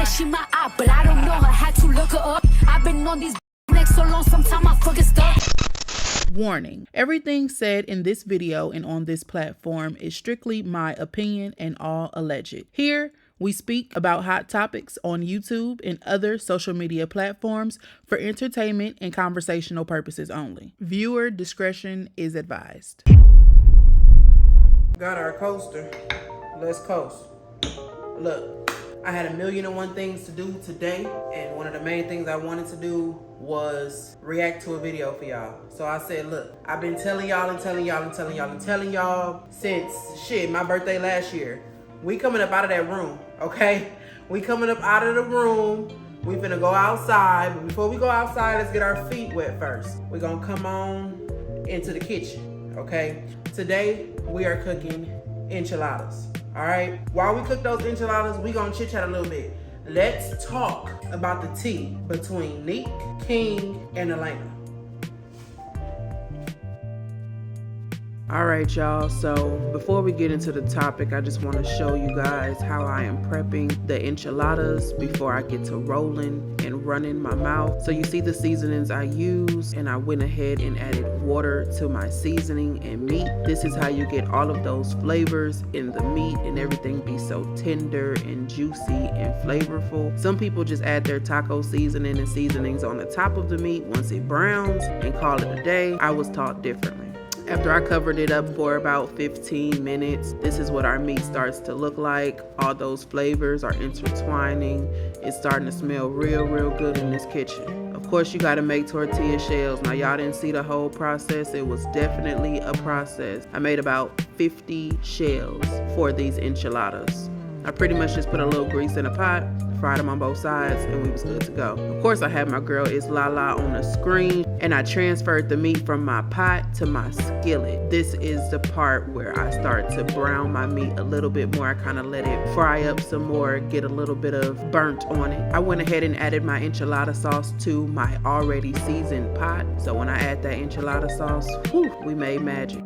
she my eye, but I don't know her. Had to look her up. I've been on these next so long, sometimes I forget stuff. Warning, everything said in this video and on this platform is strictly my opinion and all alleged. Here, we speak about hot topics on YouTube and other social media platforms for entertainment and conversational purposes only. Viewer discretion is advised. Got our coaster. Let's coast. Look, I had 1,000,001 things to do today, and one of the main things I wanted to do was react to a video for y'all. So I said, look, I've been telling y'all since my birthday last year. We coming up out of that room, okay? We coming up out of the room. We finna go outside, but before we go outside, let's get our feet wet first. We're gonna come on into the kitchen, okay? Today, we are cooking enchiladas, all right? While we cook those enchiladas, we gonna chit chat a little bit. Let's talk about the tea between Nique, King, and Laina. All right, y'all, so before we get into the topic, I just want to show you guys how I am prepping the enchiladas before I get to rolling and running my mouth. So you see the seasonings I use, and I went ahead and added water to my seasoning and meat. This is how you get all of those flavors in the meat and everything be so tender and juicy and flavorful. Some people just add their taco seasoning and seasonings on the top of the meat once it browns and call it a day. I was taught differently. After I covered it up for about 15 minutes, this is what our meat starts to look like. All those flavors are intertwining. It's starting to smell real good in this kitchen. Of course, you gotta make tortilla shells. Now, y'all didn't see the whole process. It was definitely a process. I made about 50 shells for these enchiladas. I pretty much just put a little grease in a pot, fried them on both sides, and we was good to go. Of course, I had my girl Lala on the screen, and I transferred the meat from my pot to my skillet. This is the part where I start to brown my meat a little bit more. I kind of let it fry up some more, get a little bit of burnt on it. I went ahead and added my enchilada sauce to my already seasoned pot. So when I add that enchilada sauce, whew, we made magic.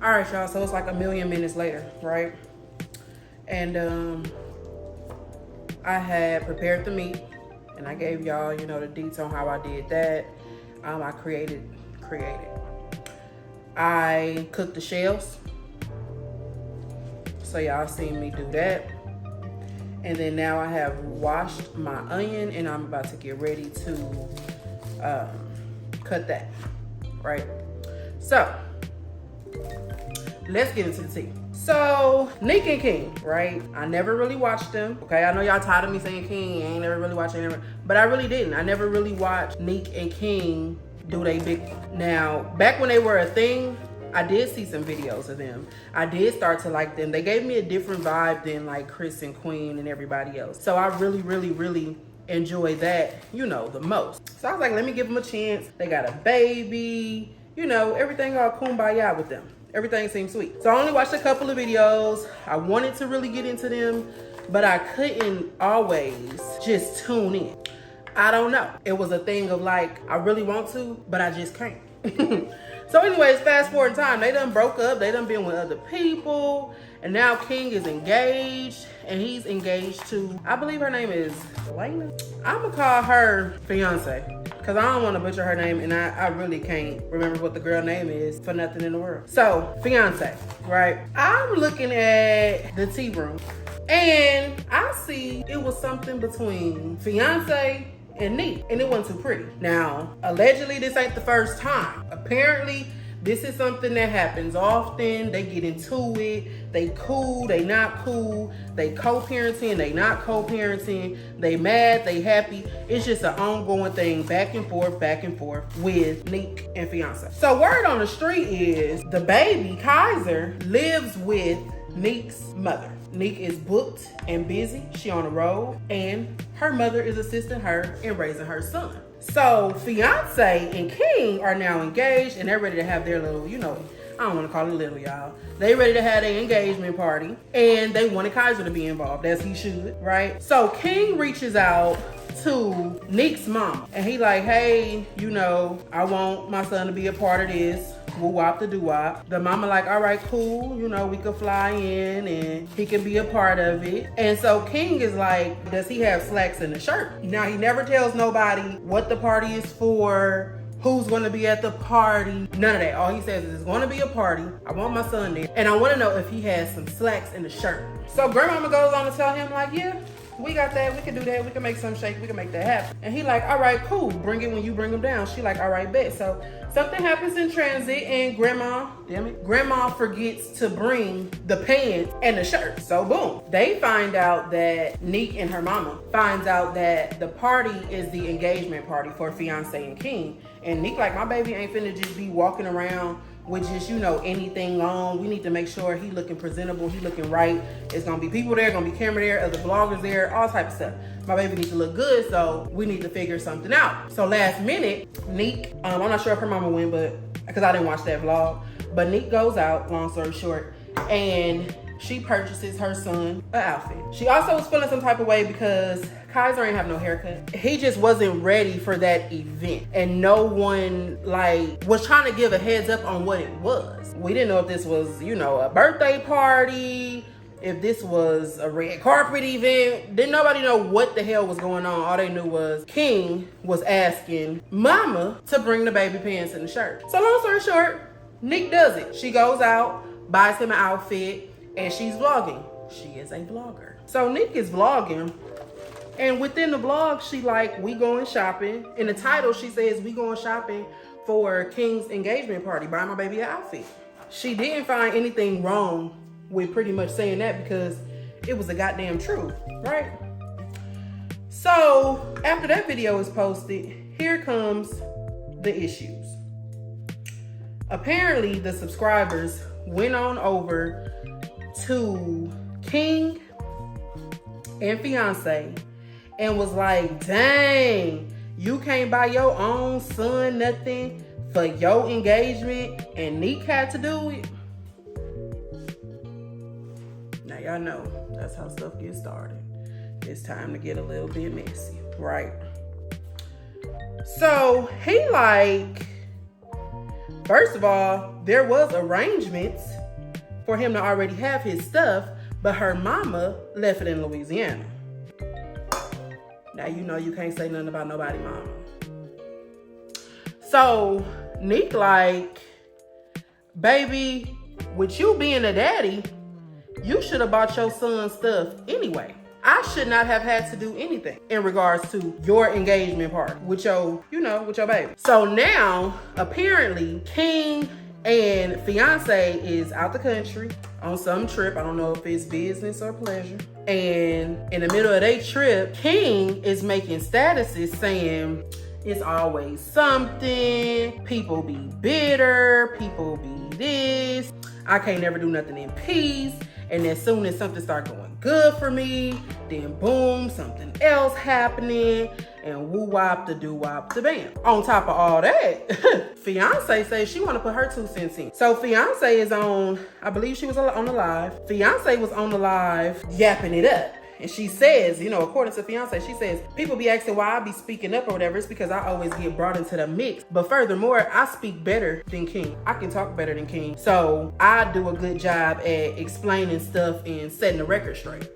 All right, y'all, so it's like 1,000,000 minutes later, right? And I had prepared the meat, and I gave y'all, the detail on how I did that. I created. I cooked the shells. So y'all seen me do that. And then now I have washed my onion, and I'm about to get ready to cut that, right? So, let's get into the tea. So, Nique and King, right? I never really watched them. Okay, I know y'all tired of me saying King. I ain't never really watched it, but I really didn't. I never really watched Nique and King do they big. Now, back when they were a thing, I did see some videos of them. I did start to like them. They gave me a different vibe than like Chris and Queen and everybody else. So I really enjoy that, the most. So I was like, let me give them a chance. They got a baby, everything all kumbaya with them. Everything seemed sweet. So I only watched a couple of videos. I wanted to really get into them, but I couldn't always just tune in. I don't know. It was a thing of like, I really want to, but I just can't. So anyways, fast forward in time, they done broke up. They done been with other people. And now King is engaged, and he's engaged to, I believe her name is Laina. I'm gonna call her fiance, because I don't want to butcher her name, and I really can't remember what the girl name is for nothing in the world. So, fiance, right? I'm looking at the tea room, and I see it was something between fiance and Nique, and it wasn't too pretty. Now, allegedly, this ain't the first time. Apparently, this is something that happens often. They get into it. They cool, they not cool. They co-parenting, they not co-parenting. They mad, they happy. It's just an ongoing thing, back and forth with Nique and fiance. So word on the street is the baby, Kaiser, lives with Nique's mother. Nique is booked and busy. She on the road, and her mother is assisting her in raising her son. So fiance and King are now engaged, and they're ready to have their little, I don't want to call it little, y'all. They ready to have their engagement party, and they wanted Kaiser to be involved, as he should, right? So King reaches out to Nique's mom. And he like, hey, you know, I want my son to be a part of this. Woo-wop the doo-wop. The mama like, all right, cool. You know, we could fly in and he can be a part of it. And so King is like, does he have slacks in the shirt? Now, he never tells nobody what the party is for, who's going to be at the party, none of that. All he says is it's going to be a party. I want my son there. And I want to know if he has some slacks in the shirt. So grandmama goes on to tell him like, yeah, we got that. We can do that. We can make some shake. We can make that happen. And he like, all right, cool. Bring it when you bring him down. She like, all right, bet. So something happens in transit and grandma forgets to bring the pants and the shirt. So boom, they find out that Nique and her mama finds out that the party is the engagement party for fiance and King. And Nique like, my baby ain't finna just be walking around with just, you know, anything on. We need to make sure he looking presentable, he looking right. It's gonna be people there, gonna be camera there, other bloggers there, all type of stuff. My baby needs to look good, so we need to figure something out. So last minute, Nique, I'm not sure if her mama went, but because I didn't watch that vlog, but Nique goes out, long story short, and she purchases her son an outfit. She also was feeling some type of way because Kaiser ain't have no haircut. He just wasn't ready for that event. And no one like was trying to give a heads up on what it was. We didn't know if this was, you know, a birthday party, if this was a red carpet event. Didn't nobody know what the hell was going on. All they knew was King was asking mama to bring the baby pants and the shirt. So long story short, Nique does it. She goes out, buys him an outfit, and she's vlogging. She is a vlogger. So Nique is vlogging, and within the vlog, she like, we going shopping. In the title, she says, we going shopping for King's engagement party, buy my baby an outfit. She didn't find anything wrong with pretty much saying that because it was the goddamn truth, right? So after that video is posted, here comes the issues. Apparently, the subscribers went on over to King and fiance and was like, dang, you can't buy your own son nothing for your engagement and Nique had to do it. Now y'all know that's how stuff gets started. It's time to get a little bit messy, right? So he like, first of all, there was arrangements for him to already have his stuff, but her mama left it in Louisiana. Now you know you can't say nothing about nobody mama. So Nique like, baby, with you being a daddy, you should have bought your son stuff anyway. I should not have had to do anything in regards to your engagement party with your, you know, with your baby. So now, apparently, King and fiance is out the country on some trip. I don't know if it's business or pleasure. And in the middle of their trip, King is making statuses saying, it's always something, people be bitter, people be this, I can't never do nothing in peace. And as soon as something starts going good for me, then boom, something else happening, and woo-wop the doo-wop the bam. On top of all that, fiance says she want to put her 2 cents in. So fiance is on, I believe she was on the live. Fiance was on the live yapping it up. And she says, you know, according to fiance, she says, people be asking why I be speaking up or whatever. It's because I always get brought into the mix. But furthermore, I speak better than King. I can talk better than King. So I do a good job at explaining stuff and setting the record straight.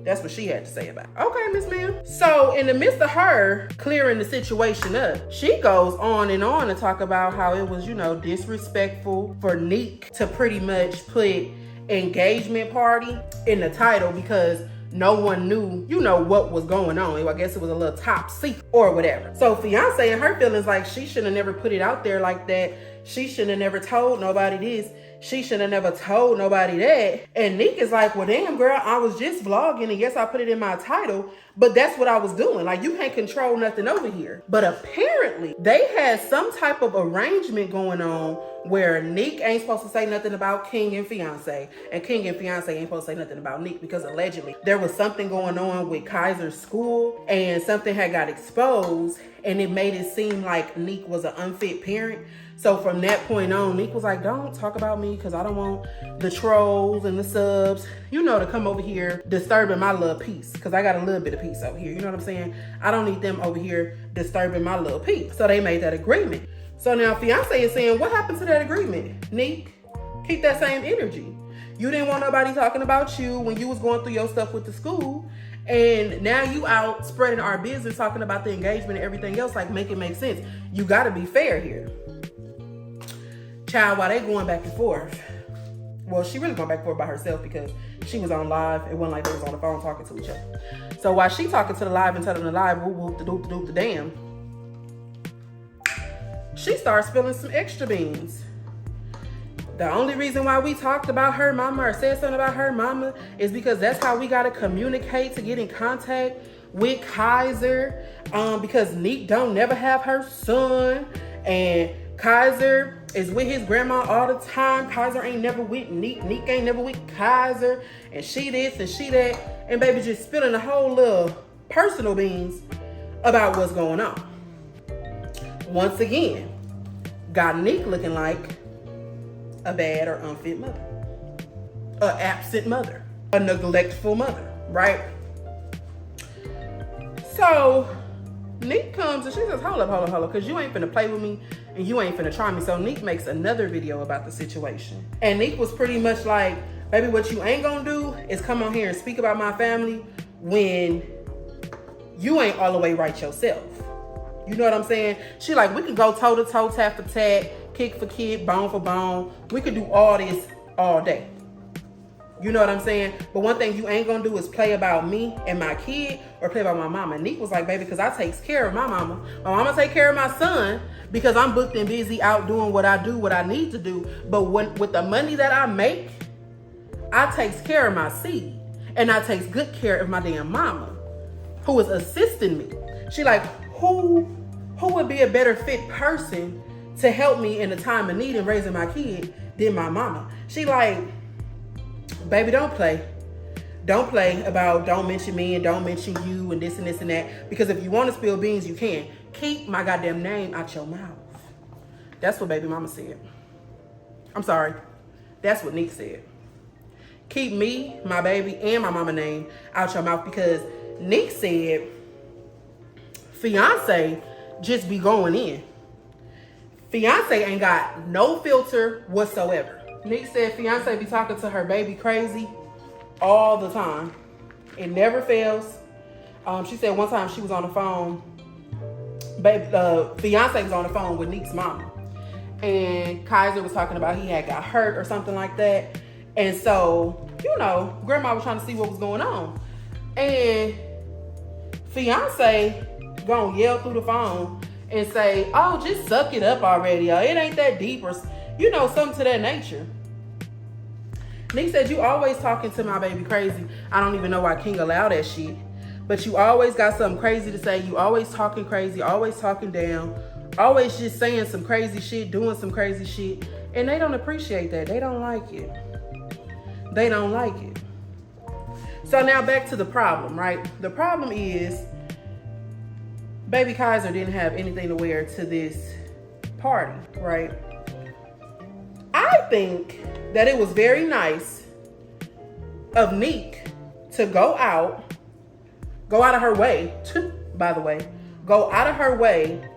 That's what she had to say about it. Okay, Miss Ma'am. So in the midst of her clearing the situation up, she goes on and on to talk about how it was, you know, disrespectful for Nique to pretty much put engagement party in the title because no one knew, you know, what was going on. I guess it was a little top secret or whatever. So fiance and her feelings like she should have never put it out there like that. She should have never told nobody this. She should have never told nobody that. And Nique is like, well, damn, girl, I was just vlogging. And yes, I put it in my title, but that's what I was doing. Like, you can't control nothing over here. But apparently, they had some type of arrangement going on where Nique ain't supposed to say nothing about King and fiance. And King and fiance ain't supposed to say nothing about Nique because allegedly there was something going on with Kaiser's school and something had got exposed and it made it seem like Nique was an unfit parent. So from that point on, Nique was like, don't talk about me because I don't want the trolls and the subs, you know, to come over here disturbing my little peace, because I got a little bit of peace over here. You know what I'm saying? I don't need them over here disturbing my little peace. So they made that agreement. So now fiance is saying, what happened to that agreement? Nique, keep that same energy. You didn't want nobody talking about you when you was going through your stuff with the school. And now you out spreading our business, talking about the engagement and everything else. Like, make it make sense. You got to be fair here. Child, while they going back and forth. Well, she really going back and forth by herself because she was on live. It wasn't like they was on the phone talking to each other. So while she talking to the live and telling the live, whoop, whoop, the doop, the doop, the damn, she starts spilling some extra beans. The only reason why we talked about her mama or said something about her mama is because that's how we got to communicate to get in contact with Kaiser. Because Nique don't never have her son. And Kaiser is with his grandma all the time. Kaiser ain't never with Nique. Nique ain't never with Kaiser. And she this and she that. And baby just spilling a whole little personal beans about what's going on. Once again, got Nique looking like a bad or unfit mother, a absent mother, a neglectful mother, right? So Nique comes and she says, hold up, because you ain't finna play with me and you ain't finna try me. So Nique makes another video about the situation. And Nique was pretty much like, baby, what you ain't gonna do is come on here and speak about my family when you ain't all the way right yourself. You know what I'm saying? She like, we can go toe to toe, tat for tat, kick for kick, bone for bone. We could do all this all day. You know what I'm saying? But one thing you ain't gonna do is play about me and my kid or play about my mama. Nique was like, baby, because I takes care of my mama. My mama take care of my son because I'm booked and busy out doing what I do, what I need to do. But with the money that I make, I takes care of my seed. And I takes good care of my damn mama who is assisting me. She like, who would be a better fit person to help me in the time of need and raising my kid than my mama? She like, baby, don't play. Don't play about don't mention me and don't mention you and this and this and that. Because if you want to spill beans, you can. Keep my goddamn name out your mouth. That's what baby mama said. I'm sorry. That's what Nique said. Keep me, my baby, and my mama name out your mouth, because Nique said fiance just be going in. Fiance ain't got no filter whatsoever. Nique said fiance be talking to her baby crazy all the time. It never fails. She said one time she was on the phone, fiance was on the phone with Nique's mama. And Kaiser was talking about he had got hurt or something like that. And so, you know, grandma was trying to see what was going on. And fiance gonna yell through the phone and say, oh, just suck it up already. It ain't that deep, or, you know, something to that nature. Nique said, you always talking to my baby crazy. I don't even know why King allowed that shit. But you always got something crazy to say. You always talking crazy, always talking down, always just saying some crazy shit, doing some crazy shit. And they don't appreciate that. They don't like it. They don't like it. So now back to the problem, right? The problem is baby Kaiser didn't have anything to wear to this party, right? I think that it was very nice of Nique to go out of her way, go out of her way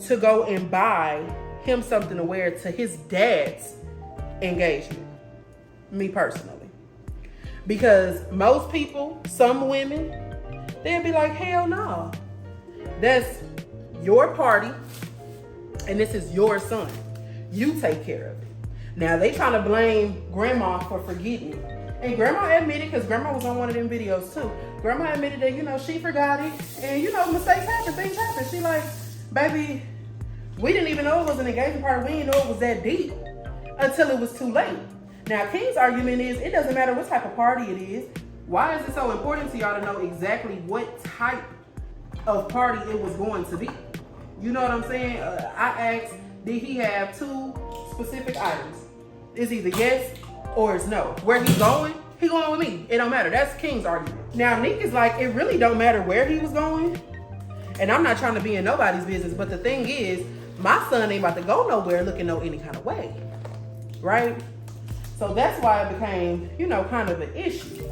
to go and buy him something to wear to his dad's engagement. Me personally. Because most people, some women, they'd be like, hell no. That's your party and this is your son. You take care of it. Now they trying to blame grandma for forgetting. And grandma admitted, because grandma was on one of them videos too. Grandma admitted that, you know, she forgot it. And you know, mistakes happen, things happen. She like, baby, we didn't even know it was an engagement party. We didn't know it was that deep until it was too late. Now, King's argument is, it doesn't matter what type of party it is. Why is it so important to y'all to know exactly what type of party it was going to be? You know what I'm saying? I asked, did he have 2 specific items? It's either yes or it's no. Where he going with me. It don't matter. That's King's argument. Now, Nique is like, it really don't matter where he was going. And I'm not trying to be in nobody's business, but the thing is, my son ain't about to go nowhere looking no any kind of way, right? So that's why it became, you know, kind of an issue.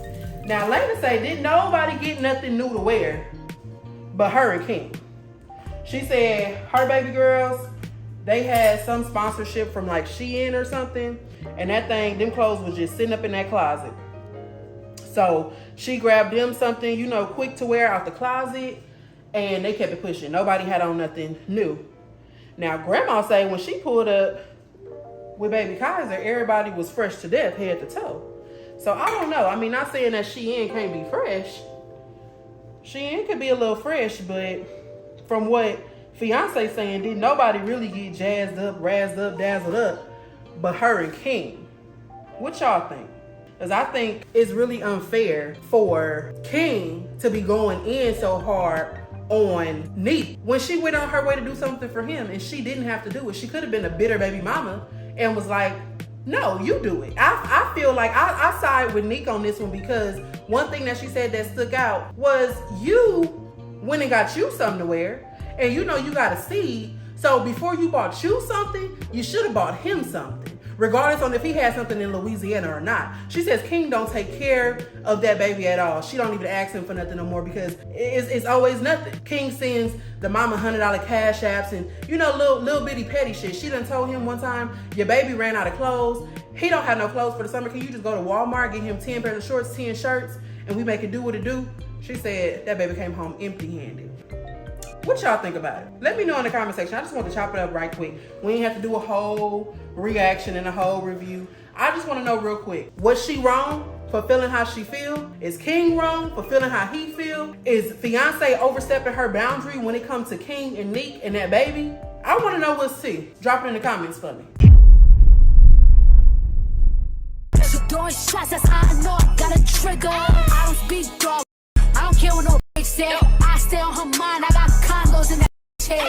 Now, Laina say, didn't nobody get nothing new to wear but her and King. She said her baby girls, they had some sponsorship from like Shein or something, and that thing, them clothes was just sitting up in that closet. So she grabbed them something, you know, quick to wear out the closet, and they kept it pushing. Nobody had on nothing new. Now, Grandma say when she pulled up with baby Kaiser, everybody was fresh to death, head to toe. So I don't know. I mean, not saying that Shein can't be fresh. Shein could be a little fresh, but from what fiance saying, didn't nobody really get jazzed up, razzed up, dazzled up, but her and King. What y'all think? Because I think it's really unfair for King to be going in so hard on Nique when she went on her way to do something for him and she didn't have to do it. She could have been a bitter baby mama and was like, no, you do it. I feel like I side with Nique on this one, because one thing that she said that stuck out was you went and got you something to wear, and you know you got a seed. So before you bought you something, you should have bought him something, regardless on if he had something in Louisiana or not. She says King don't take care of that baby at all. She don't even ask him for nothing no more, because it's always nothing. King sends the mama $100 cash apps and, you know, little bitty petty shit. She done told him one time, your baby ran out of clothes. He don't have no clothes for the summer. Can you just go to Walmart, get him 10 pairs of shorts, 10 shirts, and we make it do what it do? She said that baby came home empty-handed. What y'all think about it? Let me know in the comment section. I just want to chop it up right quick. We ain't have to do a whole reaction and a whole review. I just want to know real quick. Was she wrong for feeling how she feel? Is King wrong for feeling how he feel? Is fiance overstepping her boundary when it comes to King and Nique and that baby? I want to know what's T. Drop it in the comments for me. Doing shots, that's how I know I got a trigger. I don't speak dog. I don't care what no bitch say. I stay on her mind. I got condos in that head.